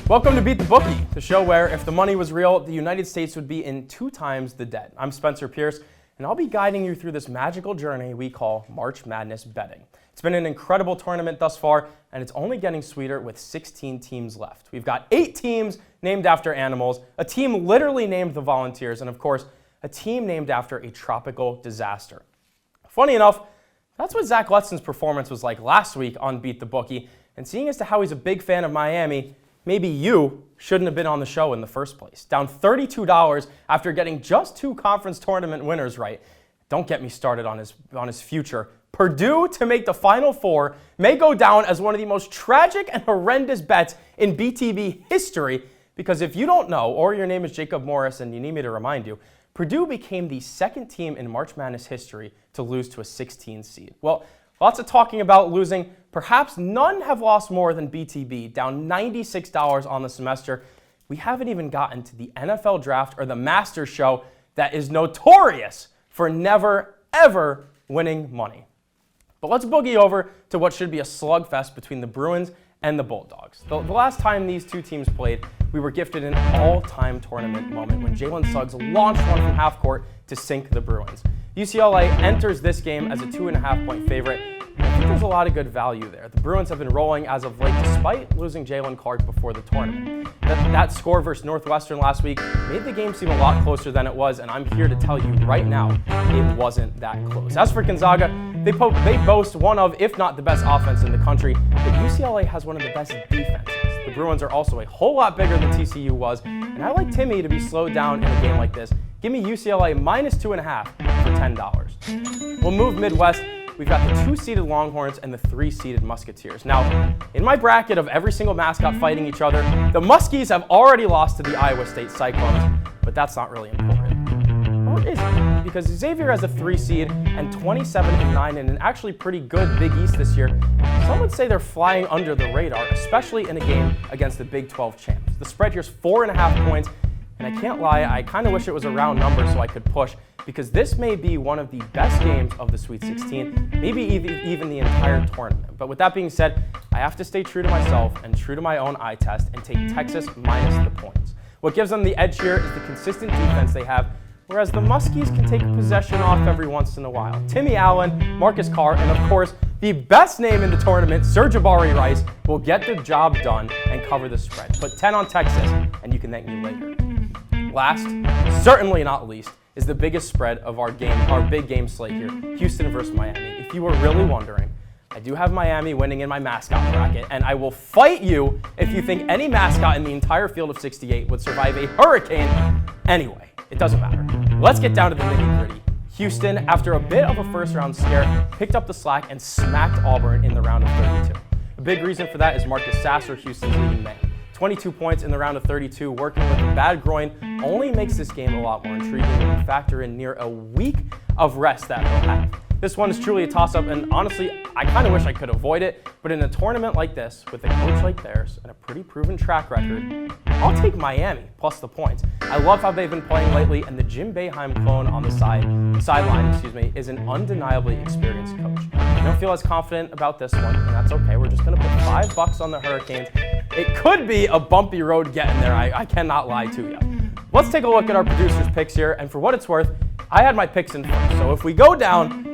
Welcome to Beat the Bookie, the show where if the money was real, the United States would be in 2 times the debt. I'm Spencer Pierce, and I'll be guiding you through this magical journey we call March Madness betting. It's been an incredible tournament thus far, and it's only getting sweeter with 16 teams left. We've got 8 teams named after animals, a team literally named the Volunteers, and of course, a team named after a tropical disaster. Funny enough, that's what Zach Lutson's performance was like last week on Beat the Bookie, and seeing as to how he's a big fan of Miami, maybe you shouldn't have been on the show in the first place. Down $32 after getting just 2 conference tournament winners right. Don't get me started on his future. Purdue to make the Final Four may go down as one of the most tragic and horrendous bets in BTB history, because if you don't know, or your name is Jacob Morris and you need me to remind you, Purdue became the 2nd team in March Madness history to lose to a 16 seed. Well, lots of talking about losing. Perhaps none have lost more than BTB, down $96 on the semester. We haven't even gotten to the NFL draft or the Masters show that is notorious for never, ever winning money. But let's boogie over to what should be a slugfest between the Bruins and the Bulldogs. The last time these 2 teams played, we were gifted an all-time tournament moment when Jalen Suggs launched one from half court to sink the Bruins. UCLA enters this game as a 2.5-point favorite. I think there's a lot of good value there. The Bruins have been rolling as of late despite losing Jalen Clark before the tournament. That score versus Northwestern last week made the game seem a lot closer than it was, and I'm here to tell you right now it wasn't that close. As for Gonzaga, they boast one of, if not the best offense in the country, but UCLA has one of the best defenses. The Bruins are also a whole lot bigger than TCU was, and I like Timmy to be slowed down in a game like this. Give me UCLA minus 2.5 for $10. We'll move Midwest. We've got the 2-seeded Longhorns and the 3-seeded Musketeers. Now, in my bracket of every single mascot fighting each other, the Muskies have already lost to the Iowa State Cyclones, but that's not really important. Or is it? Because Xavier has a 3 seed and 27-9 in an actually pretty good Big East this year. Some would say they're flying under the radar, especially in a game against the Big 12 champs. The spread here's 4.5 points, and I can't lie, I kind of wish it was a round number so I could push, because this may be one of the best games of the Sweet 16, maybe even the entire tournament. But with that being said, I have to stay true to myself and true to my own eye test and take Texas minus the points. What gives them the edge here is the consistent defense they have, whereas the Muskies can take possession off every once in a while. Timmy Allen, Marcus Carr, and of course, the best name in the tournament, Sir'Jabari Rice, will get the job done and cover the spread. Put 10 on Texas, and you can thank me later. Last, certainly not least, is the biggest spread of our big game slate here, Houston versus Miami. If you were really wondering, I do have Miami winning in my mascot bracket, and I will fight you if you think any mascot in the entire field of 68 would survive a hurricane. Anyway, it doesn't matter. Let's get down to the nitty-gritty. Houston, after a bit of a first-round scare, picked up the slack and smacked Auburn in the round of 32. A big reason for that is Marcus Sasser, Houston's leading man. 22 points in the round of 32, working with a bad groin, only makes this game a lot more intriguing when you factor in near a week of rest that he'll have. This one is truly a toss-up, and honestly, I kind of wish I could avoid it, but in a tournament like this, with a coach like theirs and a pretty proven track record, I'll take Miami plus the points. I love how they've been playing lately, and the Jim Boeheim clone on the sideline, is an undeniably experienced coach. I don't feel as confident about this one, and that's okay. We're just going to put $5 on the Hurricanes. It could be a bumpy road getting there, I cannot lie to you. Let's take a look at our producer's picks here, and for what it's worth, I had my picks in first, so if we go down,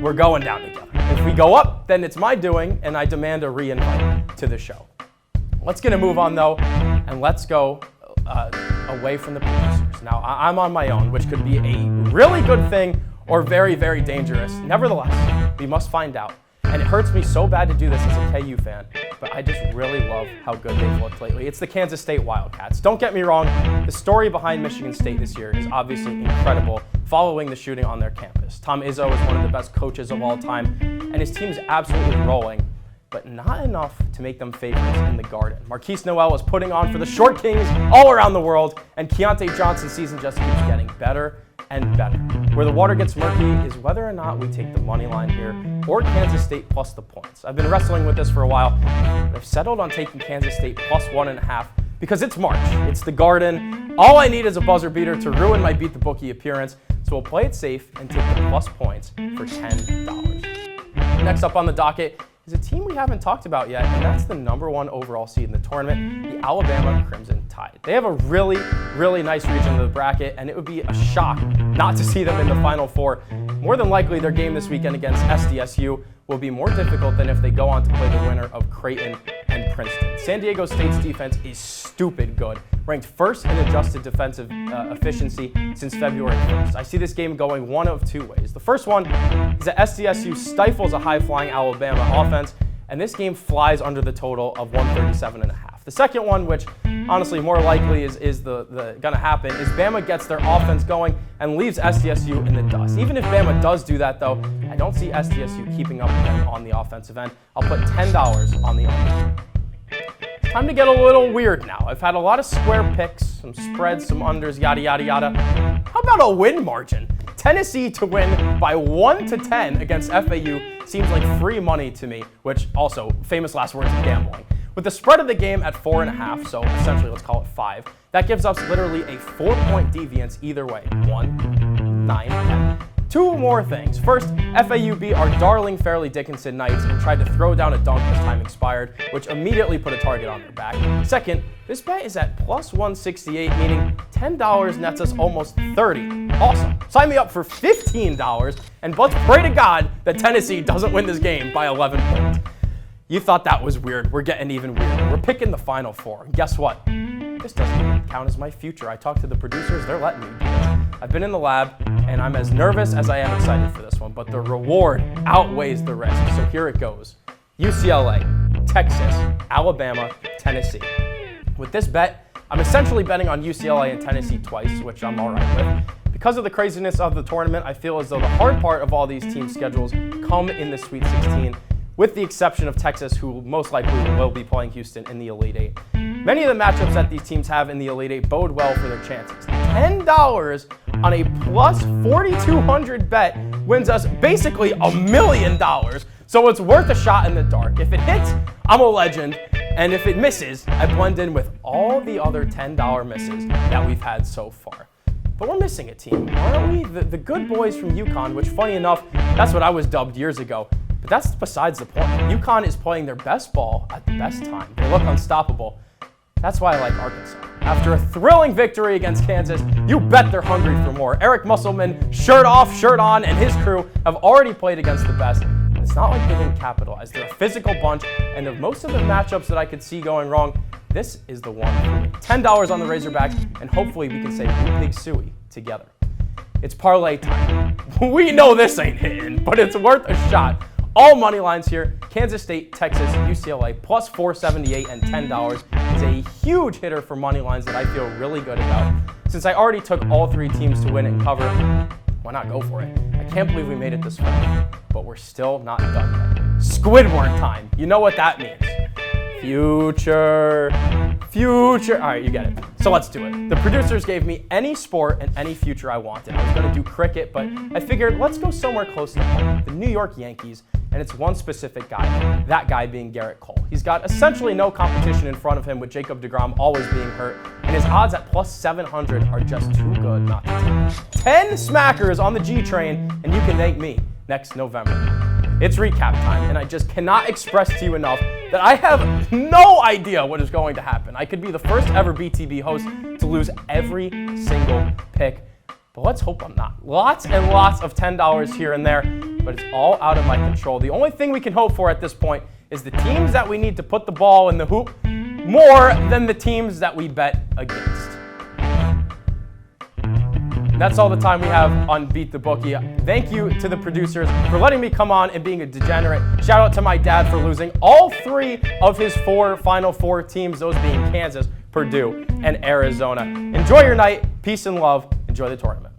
we're going down together. If we go up, then it's my doing, and I demand a re-invite to the show. Let's get a move on, though, and let's go away from the producers. Now, I'm on my own, which could be a really good thing or very, very dangerous. Nevertheless, we must find out. And it hurts me so bad to do this as a KU fan, but I just really love how good they've looked lately. It's the Kansas State Wildcats. Don't get me wrong, the story behind Michigan State this year is obviously incredible, following the shooting on their campus. Tom Izzo is one of the best coaches of all time, and his team is absolutely rolling, but not enough to make them favorites in the Garden. Marquise Noel is putting on for the Short Kings all around the world, and Keontae Johnson's season just keeps getting better and better. Where the water gets murky is whether or not we take the money line here or Kansas State plus the points. I've been wrestling with this for a while, but I've settled on taking Kansas State plus 1.5 because it's March. It's the Garden. All I need is a buzzer beater to ruin my Beat the Bookie appearance, so we'll play it safe and take the plus points for $10. Next up on the docket is a team we haven't talked about yet, and that's the #1 overall seed in the tournament, the Alabama Crimson Tide. They have a really, really nice region of the bracket, and it would be a shock not to see them in the Final Four. More than likely, their game this weekend against SDSU will be more difficult than if they go on to play the winner of Creighton and Princeton. San Diego State's defense is stupid good, ranked first in adjusted defensive efficiency since February 1st. I see this game going one of two ways. The first one is that SDSU stifles a high-flying Alabama offense, and this game flies under the total of 137.5. The second one, which honestly more likely is gonna happen, is Bama gets their offense going and leaves SDSU in the dust. Even if Bama does do that though, I don't see SDSU keeping up with them on the offensive end. I'll put $10 on the under. Time to get a little weird now. I've had a lot of square picks, some spreads, some unders, yada, yada, yada. How about a win margin? Tennessee to win by 1-10 against FAU seems like free money to me, which also, famous last words of gambling. With the spread of the game at 4.5, so essentially let's call it 5, that gives us literally a 4-point deviance either way. 1, 9, 10. Two more things. First, FAU beat our darling Fairleigh Dickinson Knights and tried to throw down a dunk as time expired, which immediately put a target on their back. Second, this bet is at plus 168, meaning $10 nets us almost 30. Awesome. Sign me up for $15, and let's pray to God that Tennessee doesn't win this game by 11 points. You thought that was weird. We're getting even weirder. We're picking the Final Four. And guess what? This doesn't even count as my future. I talked to the producers. They're letting me do this. I've been in the lab, and I'm as nervous as I am excited for this one, but the reward outweighs the risk. So here it goes. UCLA, Texas, Alabama, Tennessee. With this bet, I'm essentially betting on UCLA and Tennessee twice, which I'm all right with. Because of the craziness of the tournament, I feel as though the hard part of all these team schedules come in the Sweet 16, with the exception of Texas, who most likely will be playing Houston in the Elite Eight. Many of the matchups that these teams have in the Elite Eight bode well for their chances. $10 on a plus 4,200 bet wins us basically $1 million, so it's worth a shot in the dark. If it hits, I'm a legend, and if it misses, I blend in with all the other $10 misses that we've had so far. But we're missing a team, aren't we? The good boys from UConn, which funny enough, that's what I was dubbed years ago. But that's besides the point. UConn is playing their best ball at the best time. They look unstoppable. That's why I like Arkansas. After a thrilling victory against Kansas, you bet they're hungry for more. Eric Musselman, shirt off, shirt on, and his crew have already played against the best. And it's not like they didn't capitalize. They're a physical bunch, and of most of the matchups that I could see going wrong, this is the one for me. $10 on the Razorbacks, and hopefully we can say Woo Pig Suey together. It's parlay time. We know this ain't hitting, but it's worth a shot. All money lines here. Kansas State, Texas, UCLA, plus 478 and $10 is a huge hitter for money lines that I feel really good about. Since I already took all three teams to win and cover, why not go for it? I can't believe we made it this far, but we're still not done yet. Squidward time. You know what that means. Future. All right, you get it. So let's do it. The producers gave me any sport and any future I wanted. I was going to do cricket, but I figured let's go somewhere close to home, the New York Yankees, and it's one specific guy, that guy being Garrett Cole. He's got essentially no competition in front of him with Jacob deGrom always being hurt, and his odds at plus 700 are just too good not to take. 10 smackers on the G train, and you can thank me next November. It's recap time, and I just cannot express to you enough that I have no idea what is going to happen. I could be the first ever BTB host to lose every single pick, but let's hope I'm not. Lots and lots of $10 here and there, but it's all out of my control. The only thing we can hope for at this point is the teams that we need to put the ball in the hoop more than the teams that we bet against. That's all the time we have on Beat the Bookie. Thank you to the producers for letting me come on and being a degenerate. Shout out to my dad for losing all three of his Final Four teams, those being Kansas, Purdue, and Arizona. Enjoy your night. Peace and love. Enjoy the tournament.